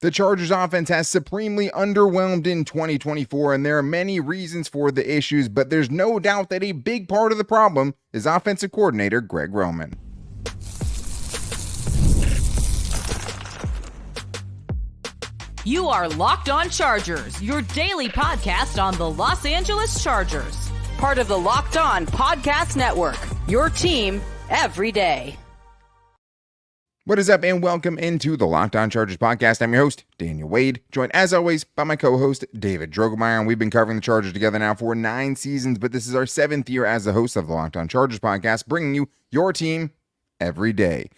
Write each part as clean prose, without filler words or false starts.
The Chargers offense has supremely underwhelmed in 2024, and there are many reasons for the issues, but there's no doubt that a big part of the problem is offensive coordinator Greg Roman. You are Locked On Chargers, your daily podcast on the Los Angeles Chargers. Part of the Locked On Podcast Network, your team every day. What is up, and welcome into the Locked On Chargers podcast. I'm your host, Daniel Wade, joined as always by my co-host, David Drogemeyer, and we've been covering the Chargers together now for 9 seasons, but this is our 7th year as the host of the Locked On Chargers podcast, bringing you your team every day.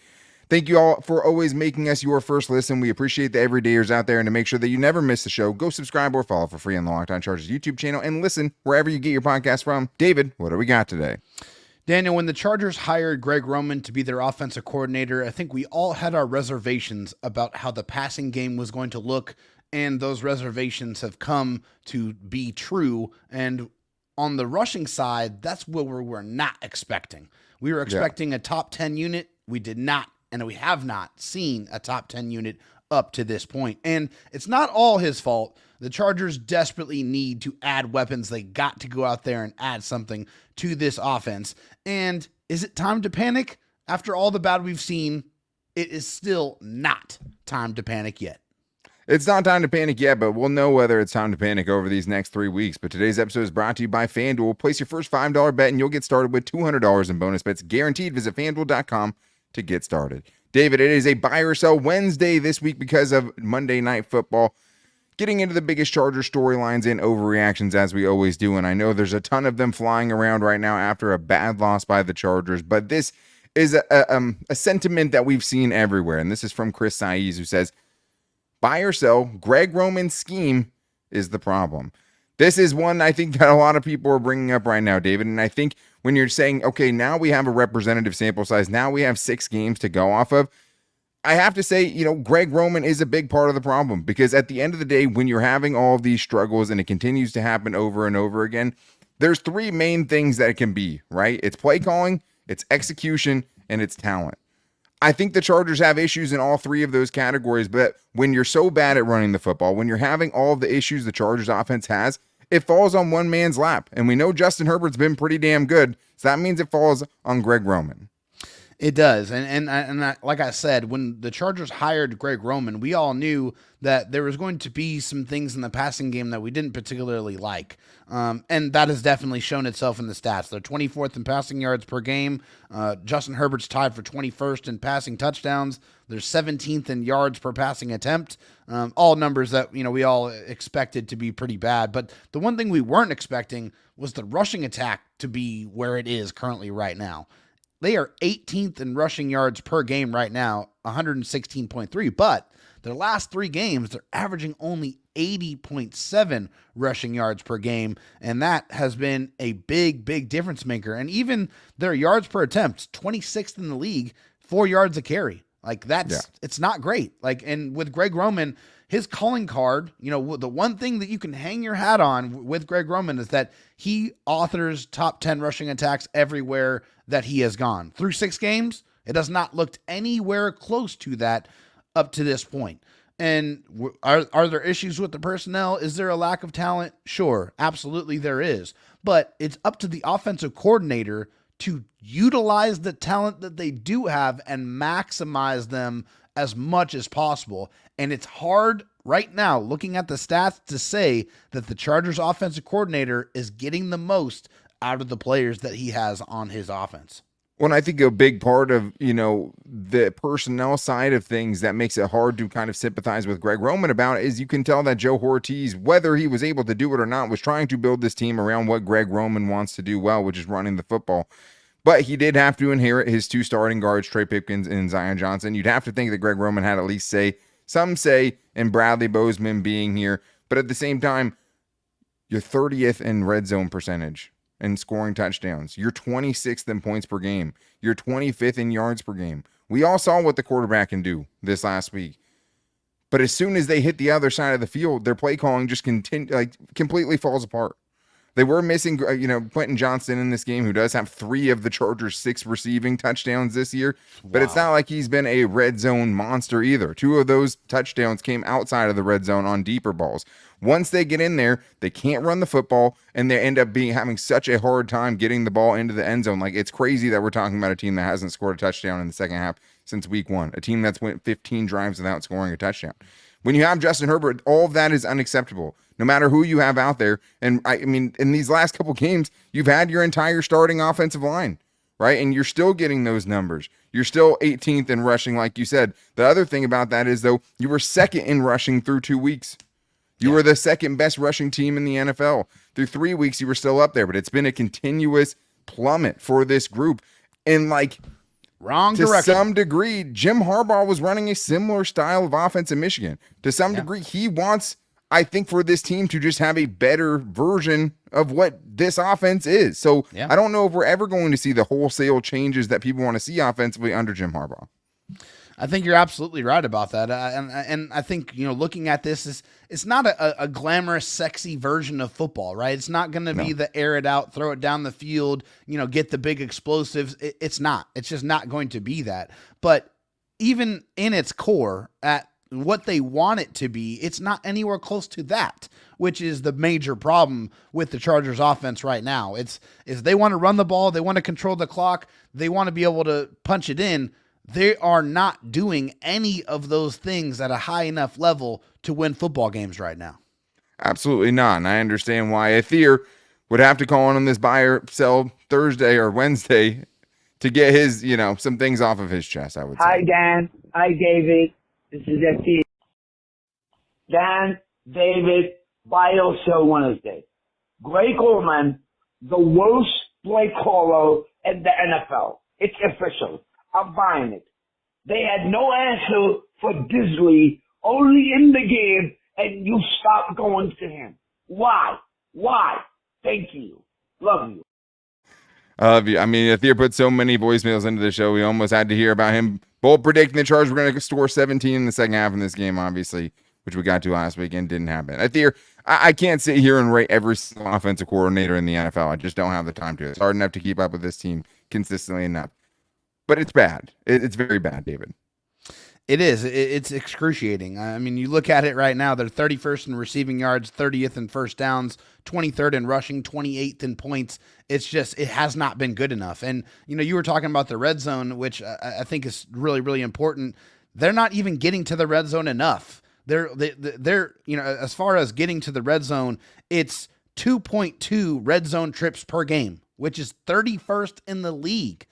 Thank you all for always making us your first listen. We appreciate the everydayers out there, and to make sure that you never miss the show, go subscribe or follow for free on the Locked On Chargers YouTube channel and listen wherever you get your podcast from. David, what do we got today? Daniel, when the Chargers hired Greg Roman to be their offensive coordinator, I think we all had our reservations about how the passing game was going to look, and those reservations have come to be true. And on the rushing side, that's what we were not expecting. We were expecting a top 10 unit. We did not, and we have not seen a top 10 unit up to this point. And it's not all his fault. The Chargers desperately need to add weapons. They got to go out there and add something to this offense. And is it time to panic? After all the bad we've seen, it is still not time to panic yet. It's not time to panic yet, but we'll know whether it's time to panic over these next 3 weeks. But today's episode is brought to you by FanDuel. Place your first $5 bet and you'll get started with $200 in bonus bets guaranteed. Visit FanDuel.com to get started. David, it is a buy or sell Wednesday this week because of Monday Night Football. Getting into the biggest Charger storylines and overreactions as we always do, and I know there's a ton of them flying around right now after a bad loss by the Chargers, but this is a sentiment that we've seen everywhere, and this is from Chris Saiz, who says, buy or sell, Greg Roman's scheme is the problem. This is one I think that a lot of people are bringing up right now, David, and I think when you're saying, okay, now we have a representative sample size, now we have 6 games to go off of, I have to say, Greg Roman is a big part of the problem, because at the end of the day, when you're having all of these struggles and it continues to happen over and over again, there's 3 main things that it can be, right? It's play calling, it's execution, and it's talent. I think the Chargers have issues in all 3 of those categories, but when you're so bad at running the football, when you're having all of the issues the Chargers offense has, it falls on one man's lap. And we know Justin Herbert's been pretty damn good, so that means it falls on Greg Roman. It does. And like I said, when the Chargers hired Greg Roman, we all knew that there was going to be some things in the passing game that we didn't particularly like. And that has definitely shown itself in the stats. They're 24th in passing yards per game. Justin Herbert's tied for 21st in passing touchdowns. They're 17th in yards per passing attempt. All numbers that, we all expected to be pretty bad. But the one thing we weren't expecting was the rushing attack to be where it is currently right now. They are 18th in rushing yards per game right now, 116.3, but their last 3 games, they're averaging only 80.7 rushing yards per game, and that has been a big, big difference maker. And even their yards per attempt, 26th in the league, 4 yards a carry. It's not great. And with Greg Roman, his calling card, the one thing that you can hang your hat on with Greg Roman is that he authors top 10 rushing attacks everywhere that he has gone. Through 6 games, it has not looked anywhere close to that up to this point. And are there issues with the personnel? Is there a lack of talent? Sure, absolutely there is. But it's up to the offensive coordinator to utilize the talent that they do have and maximize them as much as possible. And it's hard right now, looking at the stats, to say that the Chargers offensive coordinator is getting the most out of the players that he has on his offense. Well, I think a big part of, the personnel side of things that makes it hard to kind of sympathize with Greg Roman about is you can tell that Joe Ortiz, whether he was able to do it or not, was trying to build this team around what Greg Roman wants to do well, which is running the football. But he did have to inherit his 2 starting guards, Trey Pipkins and Zion Johnson. You'd have to think that Greg Roman had at least some say in Bradley Bozeman being here. But at the same time, you're 30th in red zone percentage and scoring touchdowns. You're 26th in points per game. You're 25th in yards per game. We all saw what the quarterback can do this last week. But as soon as they hit the other side of the field, their play calling just completely falls apart. They were missing, Quentin Johnston in this game, who does have 3 of the Chargers' 6 receiving touchdowns this year. But it's not like he's been a red zone monster either. 2 of those touchdowns came outside of the red zone on deeper balls. Once they get in there, they can't run the football, and they end up having such a hard time getting the ball into the end zone. Like, it's crazy that we're talking about a team that hasn't scored a touchdown in the second half since week 1, a team that's went 15 drives without scoring a touchdown. When you have Justin Herbert, all of that is unacceptable, no matter who you have out there. And I mean, in these last couple games, you've had your entire starting offensive line, right? And you're still getting those numbers. You're still 18th in rushing, like you said. The other thing about that is, though, you were second in rushing through 2 weeks. You were the second best rushing team in the NFL. Through 3 weeks, you were still up there, but it's been a continuous plummet for this group. And wrong to direction. some degree, Jim Harbaugh was running a similar style of offense in Michigan. To some degree, he wants, I think, for this team to just have a better version of what this offense is. So I don't know if we're ever going to see the wholesale changes that people want to see offensively under Jim Harbaugh. I think you're absolutely right about that. And I think, looking at this, it's not a glamorous, sexy version of football, right? It's not going to be the air it out, throw it down the field, get the big explosives. It's not. It's just not going to be that. But even in its core, at what they want it to be, it's not anywhere close to that, which is the major problem with the Chargers offense right now. Is they want to run the ball, they want to control the clock, they want to be able to punch it in. They are not doing any of those things at a high enough level to win football games right now. Absolutely not. And I understand why Athir would have to call on this buy or sell Thursday or Wednesday to get his, some things off of his chest, I would say. Hi, Dan. Hi, David. This is Athir. Dan, David, buy or sell Wednesday. Greg Roman, the worst play caller in the NFL. It's official. I'm buying it. They had no answer for Disley, only in the game, and you stopped going to him. Why? Thank you. Love you. I love you. I mean, Athir put so many voicemails into the show, we almost had to hear about him both predicting the Chargers were going to score 17 in the second half in this game, obviously, which we got to last week and didn't happen. Athir, I can't sit here and rate every single offensive coordinator in the NFL. I just don't have the time to. It's hard enough to keep up with this team consistently enough. But it's bad. It's very bad, David. It is. It's excruciating. I mean, you look at it right now, they're 31st in receiving yards, 30th in first downs, 23rd in rushing, 28th in points. It's just, it has not been good enough. And, you were talking about the red zone, which I think is really, really important. They're not even getting to the red zone enough. They're as far as getting to the red zone, it's 2.2 red zone trips per game, which is 31st in the league.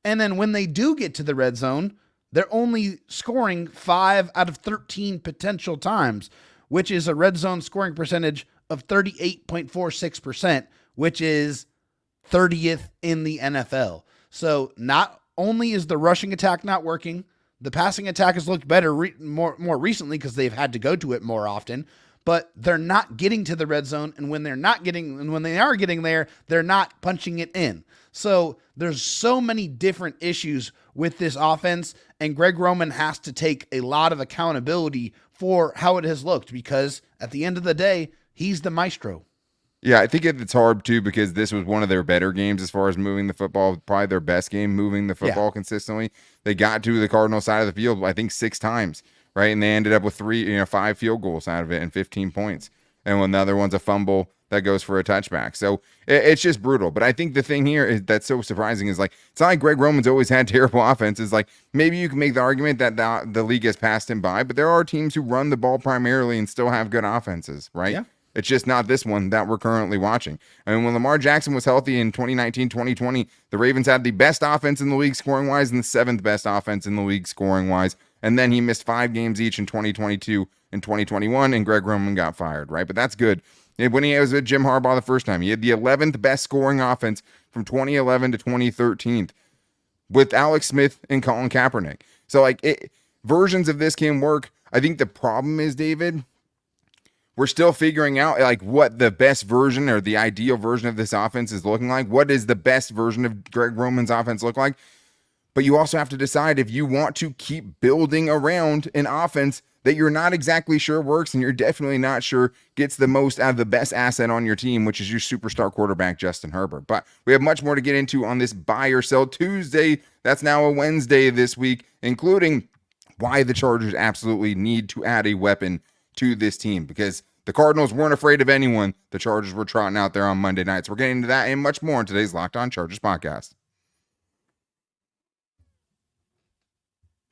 And then when they do get to the red zone, they're only scoring 5 out of 13 potential times, which is a red zone scoring percentage of 38.46%, which is 30th in the NFL. So not only is the rushing attack not working, the passing attack has looked better more recently because they've had to go to it more often, but they're not getting to the red zone. And when they are getting there, they're not punching it in. So there's so many different issues with this offense, and Greg Roman has to take a lot of accountability for how it has looked because at the end of the day, he's the maestro. Yeah, I think it's hard too because this was one of their better games as far as moving the football, probably their best game moving the football consistently. They got to the Cardinal side of the field, I think 6 times, right? And they ended up with 5 field goals out of it and 15 points. And when the other one's a fumble that goes for a touchback. So it's just brutal. But I think the thing here is that's so surprising is it's not like Greg Roman's always had terrible offenses. Maybe you can make the argument that the league has passed him by, but there are teams who run the ball primarily and still have good offenses, right? Yeah. It's just not this one that we're currently watching. I mean, when Lamar Jackson was healthy in 2019, 2020, the Ravens had the best offense in the league scoring-wise and the 7th best offense in the league scoring-wise. And then he missed 5 games each in 2022 and 2021, and Greg Roman got fired, right? But that's good. When he was with Jim Harbaugh the first time, he had the 11th best scoring offense from 2011 to 2013 with Alex Smith and Colin Kaepernick. So, versions of this can work. I think the problem is, David, we're still figuring out what the best version or the ideal version of this offense is looking like. What does the best version of Greg Roman's offense look like? But you also have to decide if you want to keep building around an offense that you're not exactly sure works, and you're definitely not sure gets the most out of the best asset on your team, which is your superstar quarterback, Justin Herbert. But we have much more to get into on this buy or sell Tuesday. That's now a Wednesday this week, including why the Chargers absolutely need to add a weapon to this team, because the Cardinals weren't afraid of anyone. The Chargers were trotting out there on Monday nights. We're getting into that and much more in today's Locked On Chargers podcast.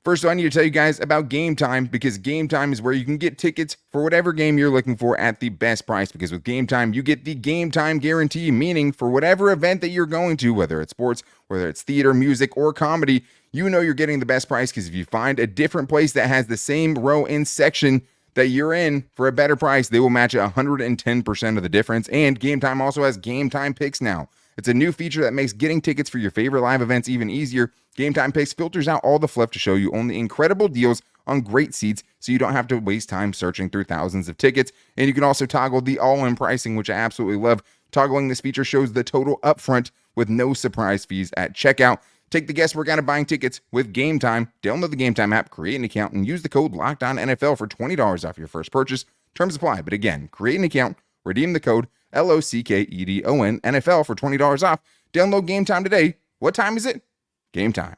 First, I need to tell you guys about Game Time, because Game Time is where you can get tickets for whatever game you're looking for at the best price, because with Game Time, you get the Game Time guarantee, meaning for whatever event that you're going to, whether it's sports, whether it's theater, music, or comedy, you know you're getting the best price, because if you find a different place that has the same row and section that you're in for a better price, they will match 110% of the difference. And Game Time also has Game Time Picks now. It's a new feature that makes getting tickets for your favorite live events even easier. Game Time Picks filters out all the fluff to show you only incredible deals on great seats, so you don't have to waste time searching through thousands of tickets. And you can also toggle the all-in pricing, which I absolutely love. Toggling this feature shows the total upfront with no surprise fees at checkout. Take the guesswork out of buying tickets with Game Time. Download the Game Time app, create an account, and use the code LOCKEDONNFL for $20 off your first purchase. Terms apply. But again, create an account, redeem the code LOCKEDON NFL for $20 off. Download Game Time today. What time is it? Game time.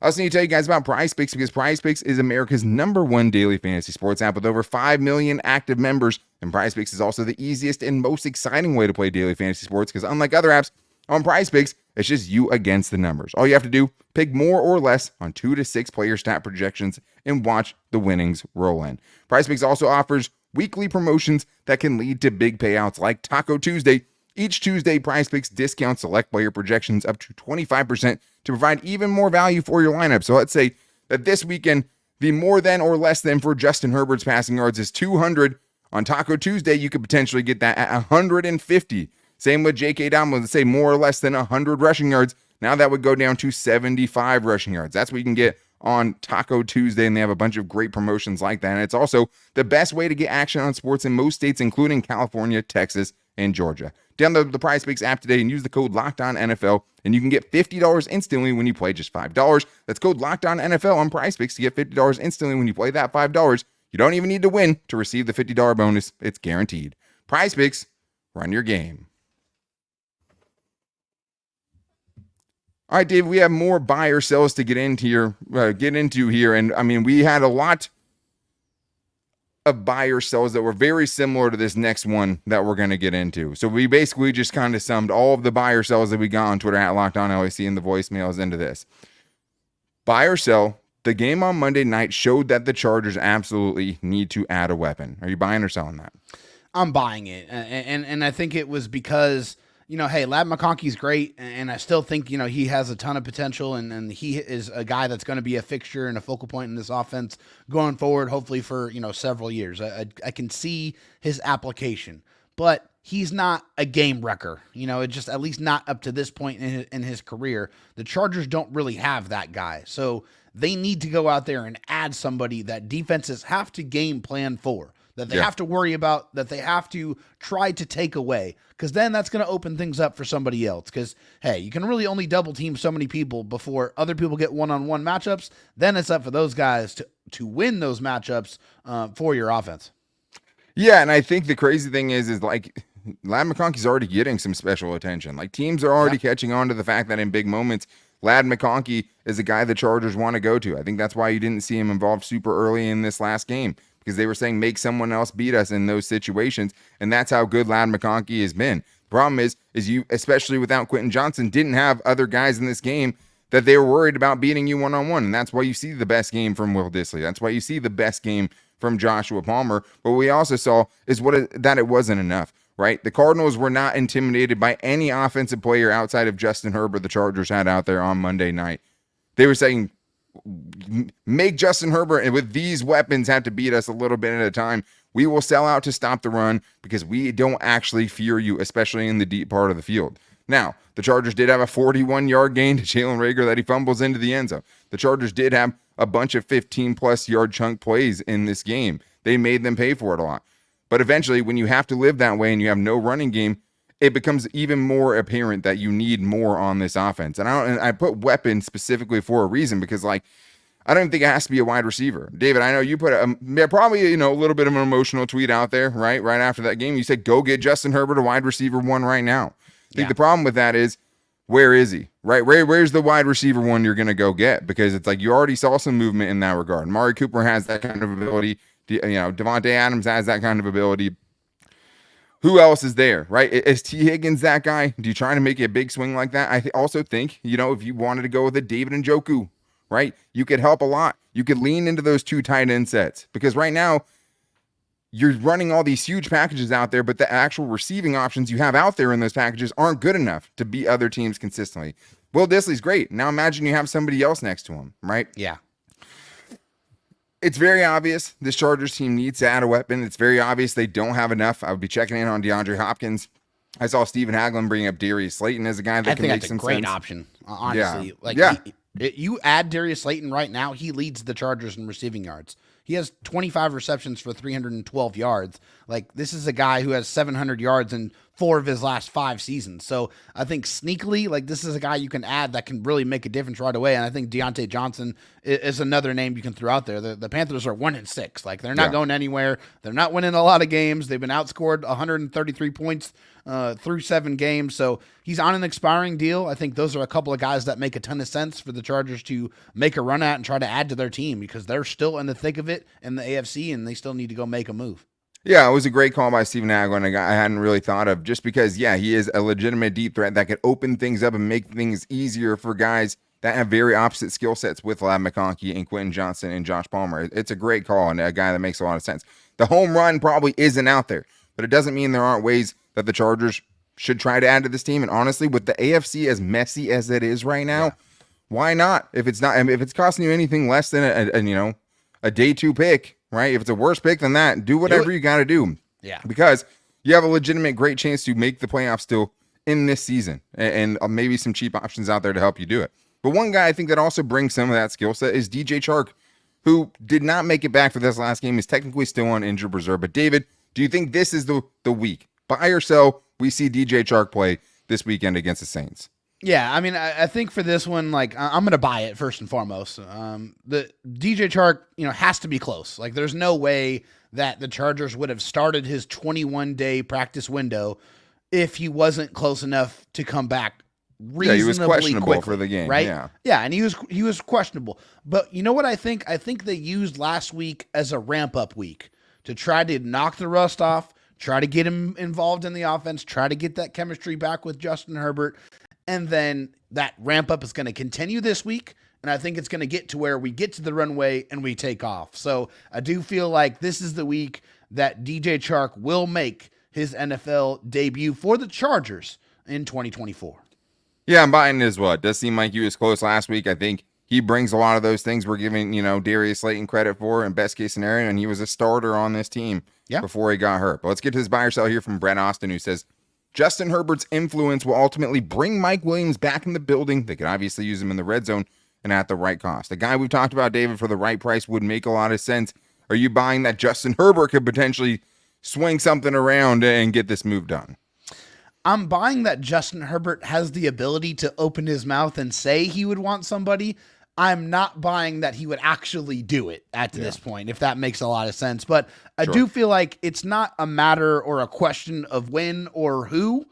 I also need to tell you guys about Prize Picks, because Prize Picks is America's #1 daily fantasy sports app with over 5 million active members. And Prize Picks is also the easiest and most exciting way to play daily fantasy sports, because unlike other apps, on Prize Picks, it's just you against the numbers. All you have to do, pick more or less on 2 to 6 player stat projections and watch the winnings roll in. Prize Picks also offers weekly promotions that can lead to big payouts like Taco Tuesday. Each Tuesday, Prize Picks discounts select player projections up to 25% to provide even more value for your lineup. So let's say that this weekend, the more than or less than for Justin Herbert's passing yards is 200. On Taco Tuesday, you could potentially get that at 150. Same with J.K. Dobbins, let's say more or less than 100 rushing yards. Now that would go down to 75 rushing yards. That's what you can get on Taco Tuesday, and they have a bunch of great promotions like that. And it's also the best way to get action on sports in most states, including California, Texas, and Georgia. Download the Prize Picks app today and use the code LOCKEDONNFL, and you can get $50 instantly when you play just $5. That's code LOCKEDONNFL on Prize Picks to get $50 instantly when you play that $5. You don't even need to win to receive the $50 bonus. It's guaranteed. Prize Picks, run your game. All right, Dave, we have more buy or sells to get into here. And I mean, we had a lot of buy or sells that were very similar to this next one that we're going to get into. So we basically just kind of summed all of the buy or sells that we got on Twitter at LockedOnLAC and the voicemails into this. Buy or sell, the game on Monday night showed that the Chargers absolutely need to add a weapon. Are you buying or selling that? I'm buying it. And I think it was because, hey, Ladd McConkey's great, and I still think, he has a ton of potential, and he is a guy that's going to be a fixture and a focal point in this offense going forward, hopefully for, several years. I can see his application, but he's not a game wrecker, just at least not up to this point in his career. The Chargers don't really have that guy, so they need to go out there and add somebody that defenses have to game plan for, that they have to worry about, that they have to try to take away, because then that's going to open things up for somebody else. Because, hey, you can really only double team so many people before other people get one-on-one matchups. Then it's up for those guys to win those matchups for your offense. Yeah, and I think the crazy thing is like Ladd McConkey's already getting some special attention. Like teams are already catching on to the fact that in big moments, Ladd McConkey is a guy the Chargers want to go to. I think that's why you didn't see him involved super early in this last game, because they were saying make someone else beat us in those situations, and that's how good Ladd McConkey has been. Problem is you, especially without Quentin Johnson, didn't have other guys in this game that they were worried about beating you one-on-one, and that's why you see the best game from Will Dissly. That's why you see the best game from Joshua Palmer. But what we also saw is that it wasn't enough, right? The Cardinals were not intimidated by any offensive player outside of Justin Herbert the Chargers had out there on Monday night. They were saying, make Justin Herbert and with these weapons have to beat us a little bit at a time. We will sell out to stop the run because we don't actually fear you, especially in the deep part of the field. Now, the Chargers did have a 41-yard gain to Jalen Reagor that he fumbles into the end zone. The Chargers did have a bunch of 15-plus yard chunk plays in this game. They made them pay for it a lot. But eventually, when you have to live that way and you have no running game, it becomes even more apparent that you need more on this offense. And I put weapon specifically for a reason, because like I don't think it has to be a wide receiver. David, I know you put probably, a little bit of an emotional tweet out there, right? Right after that game, you said, go get Justin Herbert a wide receiver 1 right now. I think the problem with that is, where is he, right? Where's the wide receiver 1 you're going to go get? Because it's like you already saw some movement in that regard. Amari Cooper has that kind of ability. Devontae Adams has that kind of ability. Who else is there, right? Is T. Higgins that guy? Do you try to make a big swing like that? I also think, if you wanted to go with a David Njoku, right, you could help a lot. You could lean into those 2 tight end sets because right now you're running all these huge packages out there, but the actual receiving options you have out there in those packages aren't good enough to beat other teams consistently. Will Dissly's great. Now imagine you have somebody else next to him, right? Yeah. It's very obvious this Chargers team needs to add a weapon. It's very obvious they don't have enough. I would be checking in on DeAndre Hopkins. I saw Stephen Haglund bring up Darius Slayton as a guy that can make some sense. I think that's a great option, honestly. Yeah. You add Darius Slayton right now, he leads the Chargers in receiving yards. He has 25 receptions for 312 yards. Like, this is a guy who has 700 yards in 4 of his last 5 seasons. So I think sneakily, this is a guy you can add that can really make a difference right away. And I think Deontay Johnson is another name you can throw out there. The Panthers are 1-6. They're not going anywhere. They're not winning a lot of games. They've been outscored 133 points through 7 games. So he's on an expiring deal. I think those are a couple of guys that make a ton of sense for the Chargers to make a run at and try to add to their team because they're still in the thick of it in the AFC and they still need to go make a move. Yeah, it was a great call by Stephen Haglund, a guy I hadn't really thought of just because, he is a legitimate deep threat that could open things up and make things easier for guys that have very opposite skill sets with Ladd McConkey and Quentin Johnson and Josh Palmer. It's a great call and a guy that makes a lot of sense. The home run probably isn't out there, but it doesn't mean there aren't ways that the Chargers should try to add to this team. And honestly, with the AFC as messy as it is right now, why not? If it's costing you anything less than a day 2 pick, right? If it's a worse pick than that, do whatever you got to do. Yeah. Because you have a legitimate great chance to make the playoffs still in this season and maybe some cheap options out there to help you do it. But one guy I think that also brings some of that skill set is DJ Chark, who did not make it back for this last game. Is technically still on injured reserve. But David, do you think this is the week? Buy or sell, we see DJ Chark play this weekend against the Saints. Yeah, I mean, I think for this one, I'm going to buy it first and foremost. The DJ Chark, has to be close. There's no way that the Chargers would have started his 21-day practice window if he wasn't close enough to come back reasonably he was questionable quickly, for the game, right? Yeah, and he was questionable. But you know what I think? I think they used last week as a ramp-up week to try to knock the rust off, try to get him involved in the offense, try to get that chemistry back with Justin Herbert. And then that ramp up is going to continue this week. And I think it's going to get to where we get to the runway and we take off. So I do feel like this is the week that DJ Chark will make his NFL debut for the Chargers in 2024. Yeah, I'm buying it as well. It does seem like he was close last week. I think he brings a lot of those things we're giving, Darius Slayton credit for in best case scenario. And he was a starter on this team before he got hurt. But let's get to his buy or sell here from Brett Austin, who says, Justin Herbert's influence will ultimately bring Mike Williams back in the building. They could obviously use him in the red zone and at the right cost. A guy we've talked about, David, for the right price would make a lot of sense. Are you buying that Justin Herbert could potentially swing something around and get this move done? I'm buying that Justin Herbert has the ability to open his mouth and say he would want somebody. I'm not buying that he would actually do it at this point, if that makes a lot of sense. But I do feel like it's not a matter or a question of when or who.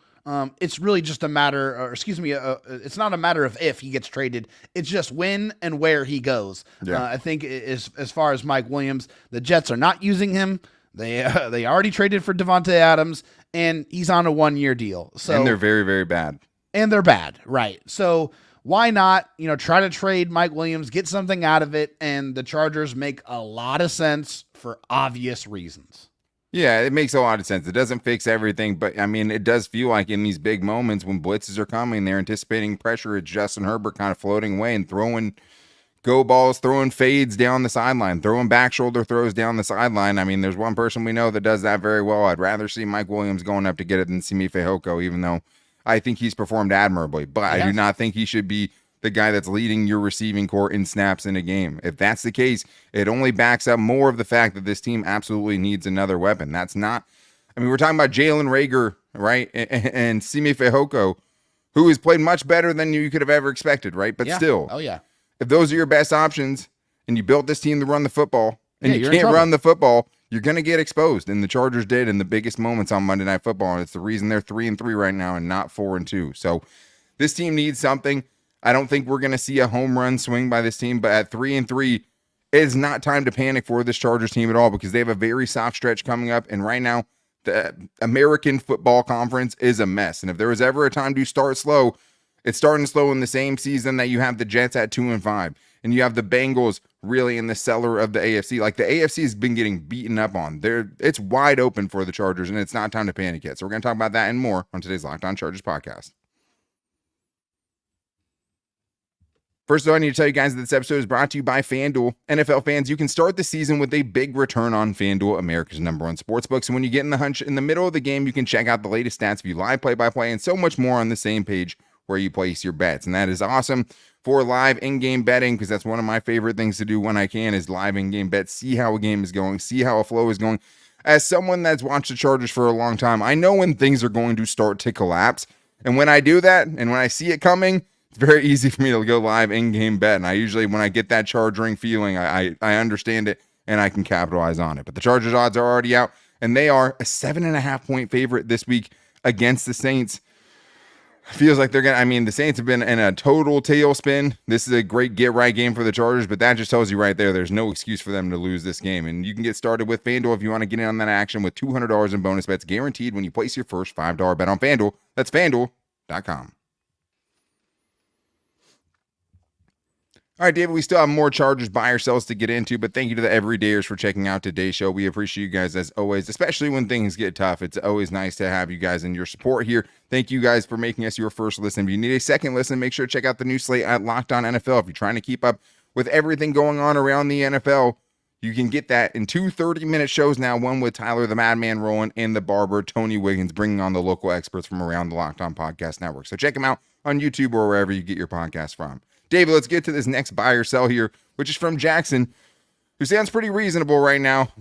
It's really just a matter, it's not a matter of if he gets traded. It's just when and where he goes. Yeah. I think as far as Mike Williams, the Jets are not using him. They already traded for Devontae Adams, and he's on a 1-year deal. So and they're very, very bad. And they're bad, right? So why not, try to trade Mike Williams, get something out of it, and the Chargers make a lot of sense for obvious reasons. Yeah, it makes a lot of sense. It doesn't fix everything, but I mean, it does feel like in these big moments when blitzes are coming, they're anticipating pressure. It's Justin Herbert kind of floating away and throwing go balls, throwing fades down the sideline, throwing back shoulder throws down the sideline. I mean, there's one person we know that does that very well. I'd rather see Mike Williams going up to get it than Simi Fehoko, even though I think he's performed admirably, but I do not think he should be the guy that's leading your receiving core in snaps in a game. If that's the case, it only backs up more of the fact that this team absolutely needs another weapon. That's not, I mean, we're talking about Jalen Reagor, right? And Simi Fehoko, who has played much better than you could have ever expected, right? But still, if those are your best options and you built this team to run the football, and you you're in can't trouble. run the football, you're going to get exposed. And the Chargers did in the biggest moments on Monday Night Football, and it's the reason they're 3-3 right now and not 4-2. So this team needs something. I don't think we're going to see a home run swing by this team, but at 3-3, it's not time to panic for this Chargers team at all, because they have a very soft stretch coming up, and right now, the American Football Conference is a mess. And if there was ever a time to start slow, it's starting slow in the same season that you have the Jets at 2-5, and you have the Bengals really in the cellar of the AFC. Like, the AFC has been getting beaten up on. It's wide open for the Chargers, and it's not time to panic yet. So we're going to talk about that and more on today's Locked On Chargers podcast. First of all, I need to tell you guys that this episode is brought to you by FanDuel. NFL fans, you can start the season with a big return on FanDuel, America's #1 sportsbook. So when you get in the hunch in the middle of the game, you can check out the latest stats, view live play-by-play, and so much more on the same page where you place your bets. And that is awesome for live in-game betting, because that's one of my favorite things to do when I can, is live in-game bets, see how a game is going, see how a flow is going. As someone that's watched the Chargers for a long time, I know when things are going to start to collapse. And when I do that, and when I see it coming, it's very easy for me to go live in-game bet. And I usually, when I get that charging feeling, I understand it and I can capitalize on it. But the Chargers odds are already out, and they are a 7.5-point favorite this week against the Saints. Feels like they're going to, the Saints have been in a total tailspin. This is a great get-right game for the Chargers, but that just tells you right there's no excuse for them to lose this game. And you can get started with FanDuel if you want to get in on that action with $200 in bonus bets guaranteed when you place your first $5 bet on FanDuel. That's FanDuel.com. All right, David, we still have more Chargers buy or sells to get into, but thank you to the everydayers for checking out today's show. We appreciate you guys as always, especially when things get tough. It's always nice to have you guys and your support here. Thank you guys for making us your first listen. If you need a second listen, make sure to check out the new slate at Locked On NFL. If you're trying to keep up with everything going on around the NFL, you can get that in 2 30-minute shows now, one with Tyler the Madman Rowland and the barber Tony Wiggins, bringing on the local experts from around the Locked On Podcast Network. So check them out on YouTube or wherever you get your podcast from. David, let's get to this next buy or sell here, which is from Jackson, who sounds pretty reasonable right now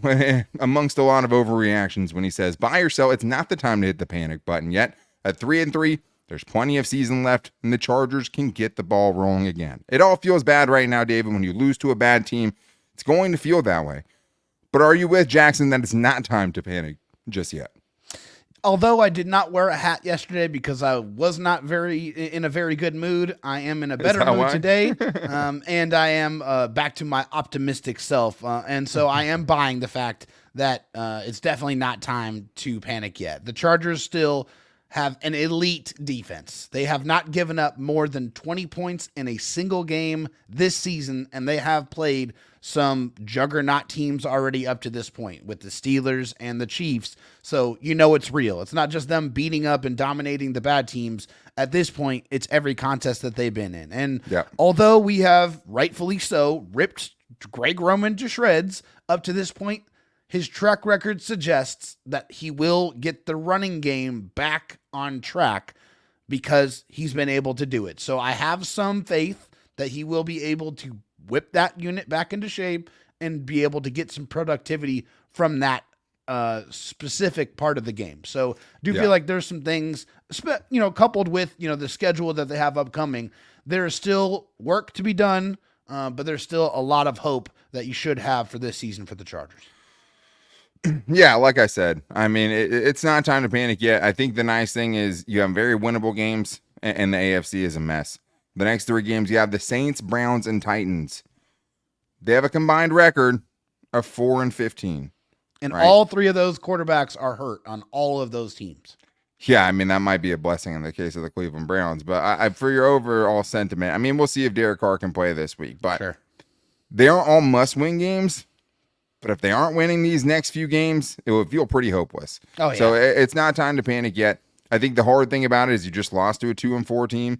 amongst a lot of overreactions when he says, buy or sell, it's not the time to hit the panic button yet. At 3-3, there's plenty of season left, and the Chargers can get the ball rolling again. It all feels bad right now, David. When you lose to a bad team, it's going to feel that way. But are you with Jackson that it's not time to panic just yet? Although I did not wear a hat yesterday because I was not in a very good mood, I am in a better mood today, and I am back to my optimistic self. And so I am buying the fact that it's definitely not time to panic yet. The Chargers still have an elite defense. They have not given up more than 20 points in a single game this season, and they have played some juggernaut teams already up to this point with the Steelers and the Chiefs. So you know it's real. It's not just them beating up and dominating the bad teams. At this point, it's every contest that they've been in. And although we have, rightfully so, ripped Greg Roman to shreds up to this point, his track record suggests that he will get the running game back on track because he's been able to do it. So I have some faith that he will be able to whip that unit back into shape and be able to get some productivity from that specific part of the game. So do feel like there's some things, coupled with, the schedule that they have upcoming, there is still work to be done, but there's still a lot of hope that you should have for this season for the Chargers. Yeah, like I said, it's not time to panic yet. I think the nice thing is you have very winnable games, and the AFC is a mess. The next 3 games, you have the Saints, Browns, and Titans. They have a combined record of 4-15. And all 3 of those quarterbacks are hurt on all of those teams. Yeah, that might be a blessing in the case of the Cleveland Browns. But for your overall sentiment, we'll see if Derek Carr can play this week. But they aren't all must-win games. But if they aren't winning these next few games, it will feel pretty hopeless. Oh, yeah. So it's not time to panic yet. I think the hard thing about it is you just lost to a 2-4 team.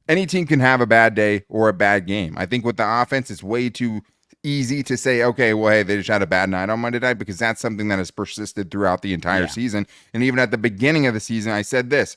Any team can have a bad day or a bad game. I think with the offense, it's way too easy to say, okay, well, hey, they just had a bad night on Monday night, because that's something that has persisted throughout the entire season. And even at the beginning of the season, I said this.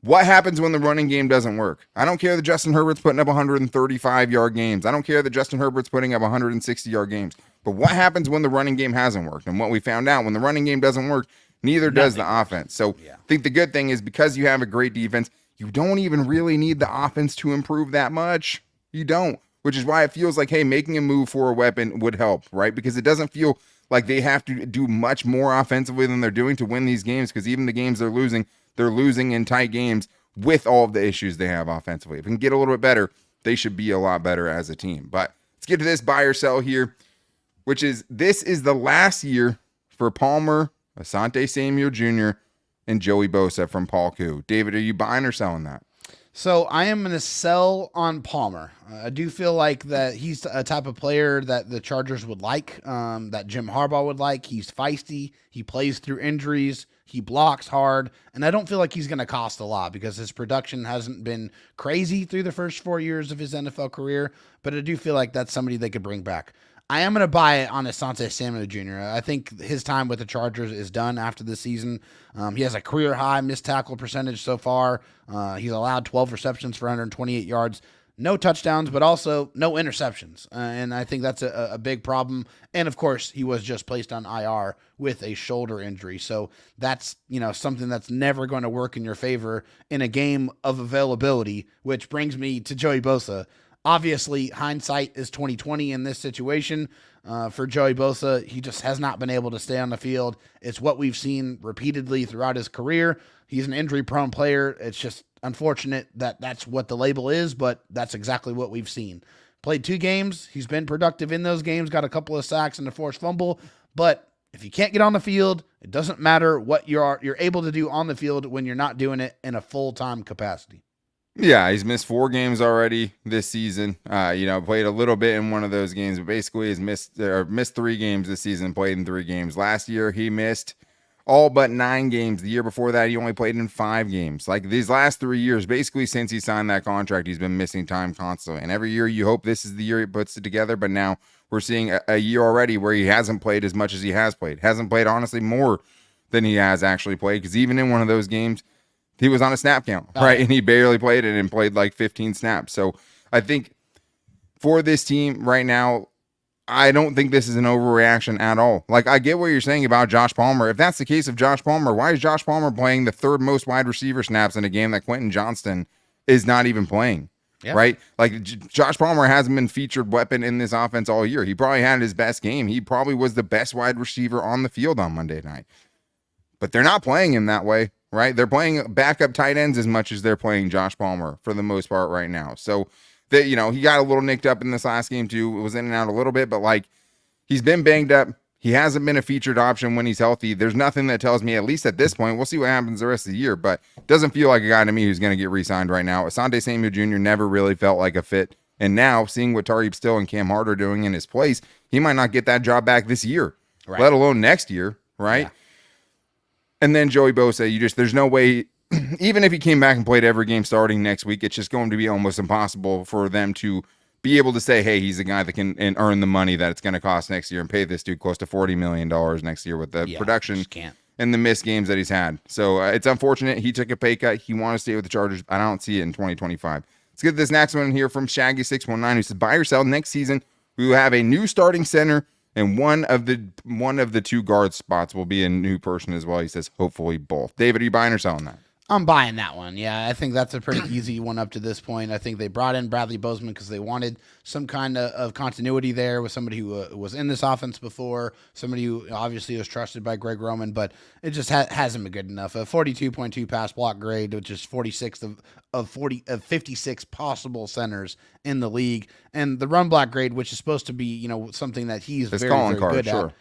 What happens when the running game doesn't work? I don't care that Justin Herbert's putting up 135-yard games. I don't care that Justin Herbert's putting up 160-yard games. But what happens when the running game hasn't worked? And what we found out, when the running game doesn't work, neither does the offense. So I think the good thing is, because you have a great defense, you don't even really need the offense to improve that much. You don't. which is why it feels like, hey, making a move for a weapon would help, right? Because it doesn't feel like they have to do much more offensively than they're doing to win these games, because even the games they're losing in tight games with all of the issues they have offensively. If it can get a little bit better, they should be a lot better as a team. But let's get to this buy or sell here, which is this is the last year for Palmer, Asante Samuel Jr., and Joey Bosa from Paul Koo. David, are you buying or selling that? So I am going to sell on Palmer. I do feel like that he's a type of player that the Chargers would like, that Jim Harbaugh would like. He's feisty. He plays through injuries. He blocks hard. And I don't feel like he's going to cost a lot because his production hasn't been crazy through the first 4 years of his NFL career. But I do feel like that's somebody they could bring back. I am going to buy it on Asante Samuel Jr. I think his time with the Chargers is done after this season. He has a career high missed tackle percentage so far. He's allowed 12 receptions for 128 yards, no touchdowns, but also no interceptions. And I think that's a big problem. And of course, he was just placed on IR with a shoulder injury. So that's, something that's never going to work in your favor in a game of availability, which brings me to Joey Bosa. Obviously, hindsight is 2020 in this situation. For Joey Bosa, he just has not been able to stay on the field. It's what we've seen repeatedly throughout his career. He's an injury-prone player. It's just unfortunate that that's what the label is, but that's exactly what we've seen. Played 2 games. He's been productive in those games, got a couple of sacks and a forced fumble. But if you can't get on the field, it doesn't matter what you're able to do on the field when you're not doing it in a full-time capacity. Yeah, he's missed 4 games already this season. Played a little bit in one of those games, but basically he's missed 3 games this season, played in 3 games. Last year, he missed all but 9 games. The year before that, he only played in 5 games. Like these last 3 years, basically since he signed that contract, he's been missing time constantly. And every year you hope this is the year he puts it together, but now we're seeing a year already where he hasn't played as much as he has played. Hasn't played, honestly, more than he has actually played, because even in one of those games, he was on a snap count, right? And he barely played it and played like 15 snaps. So I think for this team right now, I don't think this is an overreaction at all. Like, I get what you're saying about Josh Palmer. If that's the case of Josh Palmer, why is Josh Palmer playing the 3rd most wide receiver snaps in a game that Quentin Johnston is not even playing? Yeah. Right? Like, Josh Palmer hasn't been featured weapon in this offense all year. He probably had his best game. He probably was the best wide receiver on the field on Monday night. But they're not playing him that way. Right? They're playing backup tight ends as much as they're playing Josh Palmer for the most part right now. So that, he got a little nicked up in this last game too. It was in and out a little bit, but like, he's been banged up. He hasn't been a featured option when he's healthy. There's nothing that tells me, at least at this point, we'll see what happens the rest of the year, but doesn't feel like a guy to me who's going to get re-signed right now. Asante Samuel Jr. never really felt like a fit. And now seeing what Tariq Still and Cam Hart are doing in his place, he might not get that job back this year, right, let alone next year. Right. Yeah. And then Joey Bosa, there's no way, even if he came back and played every game starting next week, it's just going to be almost impossible for them to be able to say, hey, he's a guy that can earn the money that it's going to cost next year and pay this dude close to $40 million next year with the production and the missed games that he's had. So it's unfortunate. He took a pay cut. He wanted to stay with the Chargers. I don't see it in 2025. Let's get this next one here from Shaggy619, who says, buy or sell next season. We will have a new starting center, and one of the 2 guard spots will be a new person as well. He says, hopefully both. David, are you buying or selling that? I'm buying that one. Yeah, I think that's a pretty easy one up to this point. I think they brought in Bradley Bozeman because they wanted some kind of continuity there with somebody who was in this offense before, somebody who obviously was trusted by Greg Roman, but it just hasn't been good enough. A 42.2 pass block grade, which is 46th of 56 possible centers in the league, and the run block grade, which is supposed to be something that he's very good at.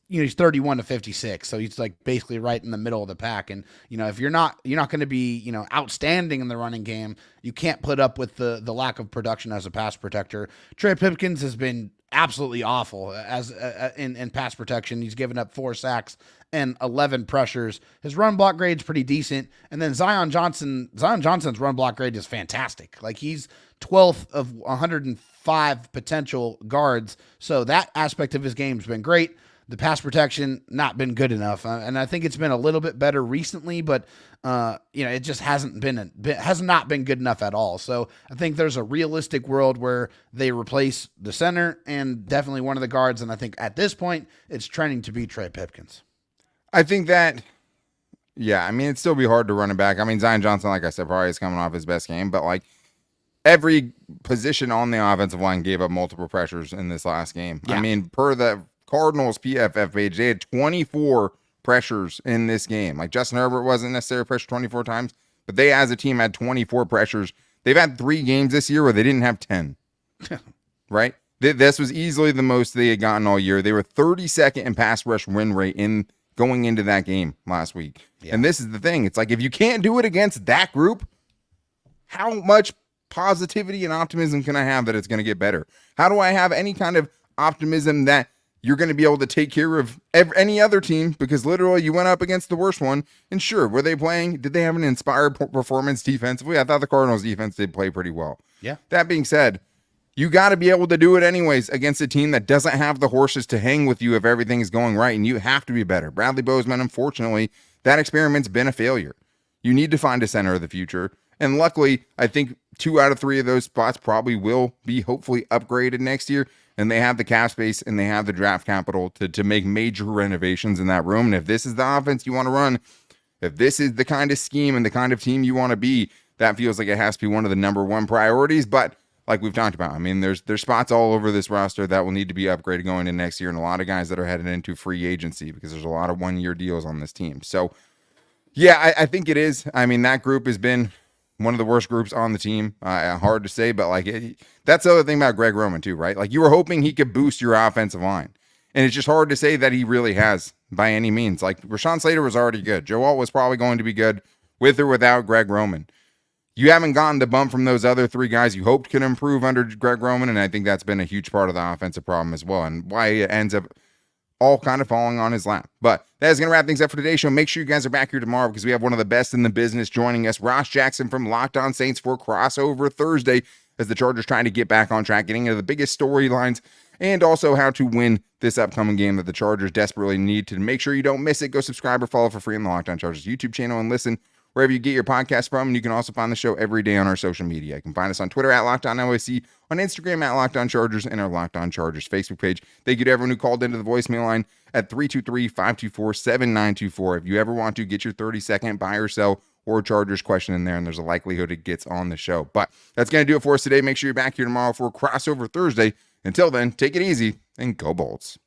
He's 31 to 56, so he's like basically right in the middle of the pack. And if you're not going to be outstanding in the running game, you can't put up with the lack of production as a pass protector. Trey Pipkins has been absolutely awful as in pass protection. He's given up 4 sacks and 11 pressures. His run block grade's pretty decent, and then Zion Johnson's run block grade is fantastic. Like, he's 12th of 105 potential guards. So that aspect of his game's been great. The pass protection not been good enough, and I think it's been a little bit better recently, but it just has not been good enough at all. So I think there's a realistic world where they replace the center and definitely one of the guards, and I think at this point it's trending to be Trey Pipkins. I think that, it'd still be hard to run it back. I mean, Zion Johnson, like I said, probably is coming off his best game, but like, every position on the offensive line gave up multiple pressures in this last game. Yeah. I mean, per the Cardinals PFF page, they had 24 pressures in this game. Like Justin Herbert wasn't necessarily pressured 24 times, but they as a team had 24 pressures. They've had 3 games this year where they didn't have 10. Right? This was easily the most they had gotten all year. They were 32nd in pass rush win rate in going into that game last week. Yeah. And this is the thing. It's like, if you can't do it against that group, how much positivity and optimism can I have that it's going to get better? How do I have any kind of optimism that you're going to be able to take care of any other team? Because literally you went up against the worst one. And sure, were they playing? Did they have an inspired performance defensively? I thought the Cardinals defense did play pretty well. Yeah. That being said, you got to be able to do it anyways against a team that doesn't have the horses to hang with you if everything is going right, and you have to be better. Bradley Bozeman, unfortunately, that experiment's been a failure. You need to find a center of the future, and luckily, I think 2 out of 3 of those spots probably will be hopefully upgraded next year, and they have the cap space and they have the draft capital to make major renovations in that room. And if this is the offense you want to run, if this is the kind of scheme and the kind of team you want to be, that feels like it has to be one of the number one priorities. But like we've talked about, I mean, there's spots all over this roster that will need to be upgraded going into next year, and a lot of guys that are headed into free agency because there's a lot of 1-year deals on this team. So, yeah, I think it is. I mean, that group has been one of the worst groups on the team. Hard to say, but that's the other thing about Greg Roman too, right? Like, you were hoping he could boost your offensive line, and it's just hard to say that he really has by any means. Like, Rashawn Slater was already good. Joe Alt was probably going to be good with or without Greg Roman. You haven't gotten the bump from those other 3 guys you hoped could improve under Greg Roman, and I think that's been a huge part of the offensive problem as well, and why it ends up all kind of falling on his lap. But that is going to wrap things up for today's show. Make sure you guys are back here tomorrow because we have one of the best in the business joining us, Ross Jackson from Locked On Saints, for Crossover Thursday, as the Chargers trying to get back on track, getting into the biggest storylines, and also how to win this upcoming game that the Chargers desperately need. To make sure you don't miss it, go subscribe or follow for free on the Locked On Chargers YouTube channel and listen wherever you get your podcast from. And you can also find the show every day on our social media. You can find us on Twitter at LockedOnLAC, on Instagram at Locked On Chargers, and our Locked On Chargers Facebook page. Thank you to everyone who called into the voicemail line at 323-524-7924. If you ever want to get your 30-second buy or sell or Chargers question in there, and there's a likelihood it gets on the show. But that's going to do it for us today. Make sure you're back here tomorrow for Crossover Thursday. Until then, take it easy and go Bolts.